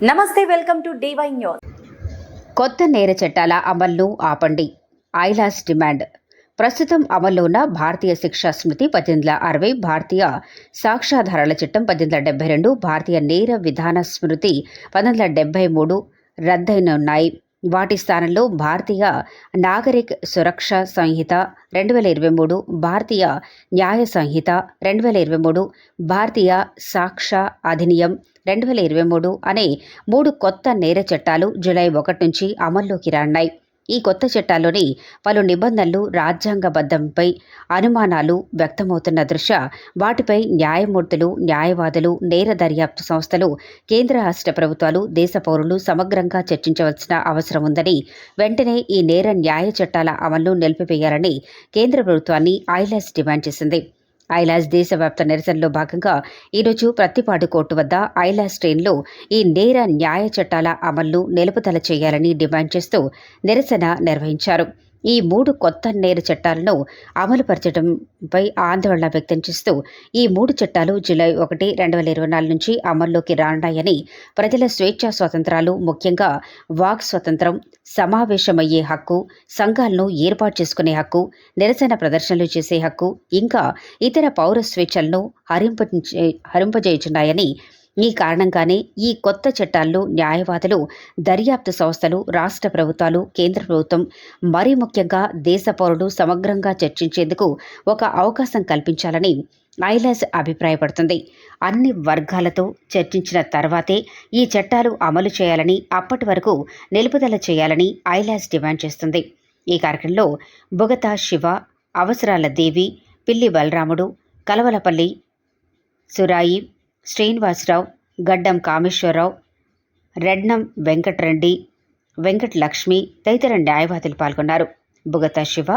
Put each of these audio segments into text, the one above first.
నమస్తే, welcome to DY news. కొత్త నేర చట్టాల అమలును ఆపండి. ఐలాస్ డిమాండ్. ప్రస్తుతం అమల్లో ఉన్న భారతీయ శిక్షా స్మృతి 1860, భారతీయ సాక్ష్యాధారాల చట్టం 1872, భారతీయ నేర విధాన స్మృతి 1873 రద్దయినున్నాయి. వాటి స్థానంలో భారతీయ నాగరిక్ సురక్ష సంహిత 2023, భారతీయ న్యాయ సంహిత 2023, భారతీయ సాక్ష్య అధినియం 2023 అనే 3 కొత్త నేర చట్టాలు జూలై 1 నుంచి అమల్లోకి రానున్నాయి. ఈ కొత్త చట్టాల్లోని పలు నిబంధనలు రాజ్యాంగబద్ధంపై అనుమానాలు వ్యక్తమవుతున్న దృష్ట్యా వాటిపై న్యాయమూర్తులు, న్యాయవాదులు, నేర దర్యాప్తు సంస్థలు, కేంద్ర రాష్ట్ర ప్రభుత్వాలు, దేశ పౌరులు సమగ్రంగా చర్చించవలసిన అవసరం ఉందని, వెంటనే ఈ నేర న్యాయ చట్టాల అమలును నిలిపివేయాలని కేంద్ర ప్రభుత్వాన్ని ఐలాస్ డిమాండ్ చేసింది. ఐలాస్ దేశవ్యాప్త నిరసనలో భాగంగా ఈరోజు ప్రత్తిపాడు కోర్టు వద్ద ఐలాస్ శ్రేణులు ఈ నేర న్యాయ చట్టాల అమలును నిలుపుదల చేయాలని డిమాండ్ చేస్తూ నిరసన నిర్వహించారు. ఈ 3 కొత్త నేర చట్టాలను అమలుపరచడంపై ఆందోళన వ్యక్తం చేస్తూ ఈ 3 చట్టాలు జూలై 1, 2024 నుంచి అమల్లోకి రానున్నాయని, ప్రజల స్వేచ్ఛా స్వాతంత్రాలు, ముఖ్యంగా వాక్ స్వతంత్రం, సమావేశమయ్యే హక్కు, సంఘాలను ఏర్పాటు చేసుకునే హక్కు, నిరసన ప్రదర్శనలు చేసే హక్కు, ఇంకా ఇతర పౌర స్వేచ్ఛలను హరింపజేయుచున్నాయని, ఈ కారణంగానే ఈ కొత్త చట్టాలను న్యాయవాదులు, దర్యాప్తు సంస్థలు, రాష్ట్ర ప్రభుత్వాలు, కేంద్ర ప్రభుత్వం, మరీ ముఖ్యంగా దేశ పౌరులు సమగ్రంగా చర్చించేందుకు ఒక అవకాశం కల్పించాలని ఐలాస్ అభిప్రాయపడుతుంది. అన్ని వర్గాలతో చర్చించిన తర్వాతే ఈ చట్టాలు అమలు చేయాలని, అప్పటి వరకు నిలుపుదల చేయాలని ఐలాస్ డిమాండ్ చేస్తుంది. ఈ కార్యక్రమంలో బుగతా శివ, అవసరాల దేవి, పిల్లి బలరాముడు, కలవలపల్లి సురాయి, శ్రీనివాసరావు, గడ్డం కామేశ్వరరావు, రెడ్నం వెంకటరెడ్డి, వెంకట లక్ష్మి తదితర న్యాయవాదులు పాల్గొన్నారు. Bugatha Shiva,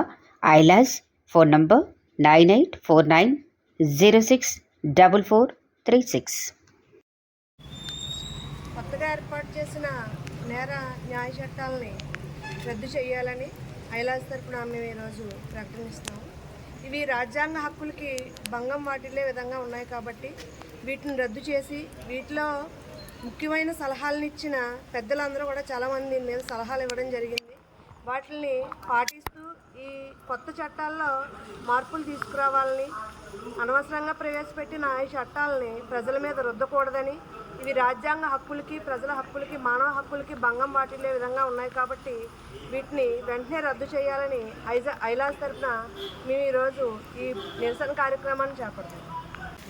ఐలాస్, phone number 9849064436. కొత్తగా ఏర్పాటు చేసిన నేర న్యాయ చట్టాలని రద్దు చేయాలని ఐలాస్ తరపున మేము ఈరోజు ప్రకటిస్తున్నాము. ఇవి రాజ్యాంగ హక్కులకి భంగం వాటిల్లే విధంగా ఉన్నాయి కాబట్టి వీటిని రద్దు చేసి, వీటిలో ముఖ్యమైన సలహాలను ఇచ్చిన పెద్దలందరూ కూడా చాలామంది దీని మీద సలహాలు ఇవ్వడం జరిగింది. వాటిని పాటిస్తూ ఈ కొత్త చట్టాల్లో మార్పులు తీసుకురావాలని, అనవసరంగా ప్రవేశపెట్టిన ఈ చట్టాలని ప్రజల మీద రుద్దకూడదని, ఇవి రాజ్యాంగ హక్కులకి, ప్రజల హక్కులకి, మానవ హక్కులకి భంగం వాటిల్లే విధంగా ఉన్నాయి కాబట్టి వీటిని వెంటనే రద్దు చేయాలని ఐలాస్ తరఫున మేము ఈరోజు ఈ నిరసన కార్యక్రమాన్ని చేపడతాం.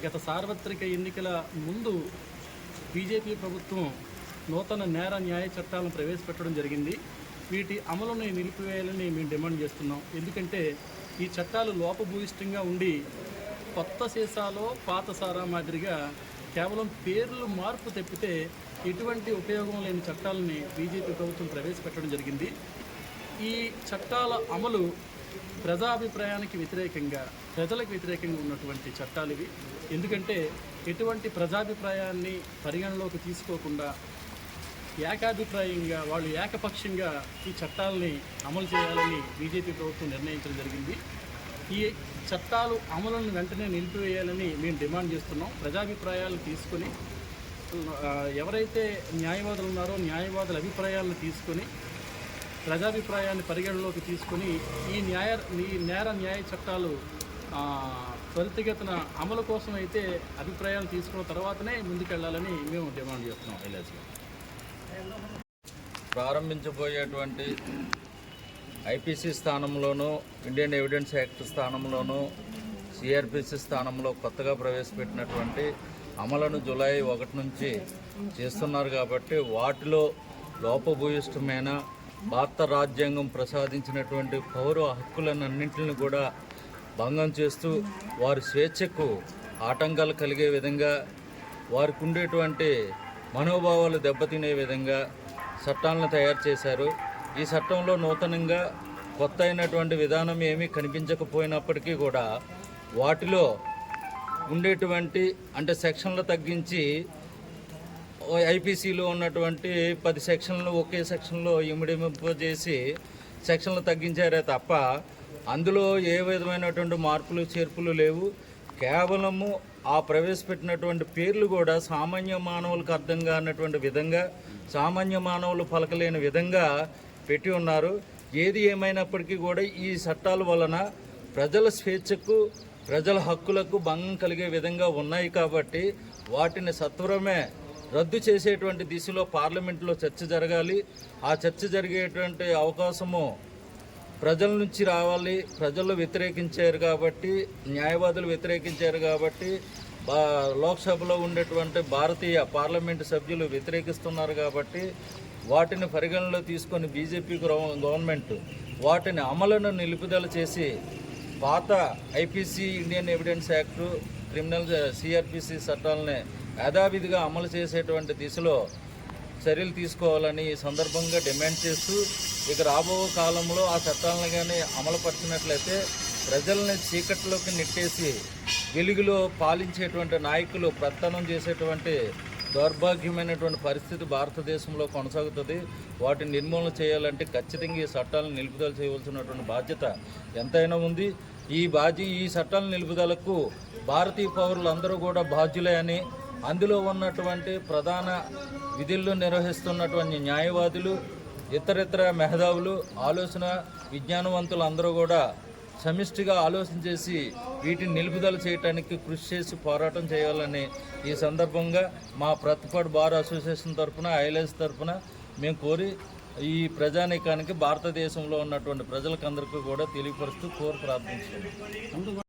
గత సార్వత్రిక ఎన్నికల ముందు బీజేపీ ప్రభుత్వం నూతన నేర న్యాయ చట్టాలను ప్రవేశపెట్టడం జరిగింది. వీటి అమలుని నిలిపివేయాలని మేము డిమాండ్ చేస్తున్నాం. ఎందుకంటే ఈ చట్టాలు లోపభూయిష్టంగా ఉండి కొత్త సీసాలో పాత సారా మాదిరిగా కేవలం పేర్లు మార్పు తప్పితే ఎటువంటి ఉపయోగం లేని చట్టాలని బీజేపీ ప్రభుత్వం ప్రవేశపెట్టడం జరిగింది. ఈ చట్టాల అమలు ప్రజాభిప్రాయానికి వ్యతిరేకంగా, ప్రజలకు వ్యతిరేకంగా ఉన్నటువంటి చట్టాలు ఇవి. ఎందుకంటే ఎటువంటి ప్రజాభిప్రాయాన్ని పరిగణలోకి తీసుకోకుండా ఏకాభిప్రాయంగా, వాళ్ళు ఏకపక్షంగా ఈ చట్టాలని అమలు చేయాలని బీజేపీ ప్రభుత్వం నిర్ణయించడం జరిగింది. ఈ చట్టాలు అమలును వెంటనే నిలిపివేయాలని మేము డిమాండ్ చేస్తున్నాం. ప్రజాభిప్రాయాలు తీసుకొని, ఎవరైతే న్యాయవాదులు ఉన్నారో న్యాయవాదుల అభిప్రాయాలను తీసుకొని, ప్రజాభిప్రాయాన్ని పరిగణలోకి తీసుకొని ఈ నేర న్యాయ చట్టాలు త్వరితగతిన అమలు కోసం అయితే అభిప్రాయాలు తీసుకున్న తర్వాతనే ముందుకెళ్లాలని మేము డిమాండ్ చేస్తున్నాం. ఐలాస్లో ప్రారంభించబోయేటువంటి ఐపీసీ స్థానంలోనూ, ఇండియన్ ఎవిడెన్స్ యాక్ట్ స్థానంలోనూ, సిఆర్పిసి స్థానంలో కొత్తగా ప్రవేశపెట్టినటువంటి అమలును జూలై 1 నుంచి చేస్తున్నారు కాబట్టి వాటిలో లోపభూయిష్టమైన భారత రాజ్యాంగం ప్రసాదించినటువంటి పౌర హక్కులన్నింటిని కూడా భంగం చేస్తూ వారి స్వేచ్ఛకు ఆటంకాలు కలిగే విధంగా, వారికి ఉండేటువంటి మనోభావాలు దెబ్బతినే విధంగా చట్టాలను తయారు చేశారు. ఈ చట్టంలో నూతనంగా కొత్త అయినటువంటి విధానం ఏమీ కనిపించకపోయినప్పటికీ కూడా వాటిలో ఉండేటువంటి సెక్షన్లు తగ్గించి ఐపీసీలో ఉన్నటువంటి 10 సెక్షన్లు ఒకే సెక్షన్లో ఇమిడింపజేసి సెక్షన్లు తగ్గించారే తప్ప అందులో ఏ విధమైనటువంటి మార్పులు చేర్పులు లేవు. కేవలము ఆ ప్రవేశపెట్టినటువంటి పేర్లు కూడా సామాన్య మానవులకు అర్థం కానటువంటి విధంగా, సామాన్య మానవులు పలకలేని విధంగా పెట్టి ఉన్నారు. ఏది ఏమైనప్పటికీ కూడా ఈ చట్టాల వలన ప్రజల స్వేచ్ఛకు, ప్రజల హక్కులకు భంగం కలిగే విధంగా ఉన్నాయి కాబట్టి వాటిని సత్వరమే రద్దు చేసేటువంటి దిశలో పార్లమెంట్లో చర్చ జరగాలి. ఆ చర్చ జరిగేటువంటి అవకాశము ప్రజల నుంచి రావాలి. ప్రజలు వ్యతిరేకించారు కాబట్టి, న్యాయవాదులు వ్యతిరేకించారు కాబట్టి, లోక్సభలో ఉండేటువంటి భారతీయ పార్లమెంటు సభ్యులు వ్యతిరేకిస్తున్నారు కాబట్టి వాటిని పరిగణలో తీసుకొని బీజేపీ గవర్నమెంట్ వాటిని అమలును నిలుపుదల చేసి పాత IPC, Indian evidence act, criminal CrPC చట్టాలని యథావిధిగా అమలు చేసేటువంటి దిశలో చర్యలు తీసుకోవాలని ఈ సందర్భంగా డిమాండ్ చేస్తూ, ఇక రాబో కాలంలో ఆ చట్టాలను కానీ అమలుపరిచినట్లయితే ప్రజల్ని చీకట్లోకి నెట్టేసి వెలుగులో పాలించేటువంటి నాయకులు ప్రస్థానం చేసేటువంటి దౌర్భాగ్యమైనటువంటి పరిస్థితి భారతదేశంలో కొనసాగుతుంది. వాటిని నిర్మూలన చేయాలంటే ఖచ్చితంగా ఈ చట్టాలను నిలుపుదల చేయవలసినటువంటి బాధ్యత ఎంతైనా ఉంది. ఈ చట్టాల నిలుపుదలకు భారతీయ పౌరులందరూ కూడా బాధ్యులే అని, అందులో ఉన్నటువంటి ప్రధాన విధుల్లో నిర్వహిస్తున్నటువంటి న్యాయవాదులు, ఇతరితర మేధావులు, ఆలోచన విజ్ఞానవంతులు అందరూ కూడా సమిష్టిగా ఆలోచన చేసి వీటిని నిలుపుదల చేయడానికి కృషి చేసి పోరాటం చేయాలని ఈ సందర్భంగా మా ప్రతిపాడు బార్ అసోసియేషన్ తరఫున, ఐఎల్ఎస్ తరఫున మేము కోరి ఈ ప్రజానీకానికి, భారతదేశంలో ఉన్నటువంటి ప్రజలకందరికీ కూడా తెలియపరుస్తూ ప్రార్థిస్తున్నాం.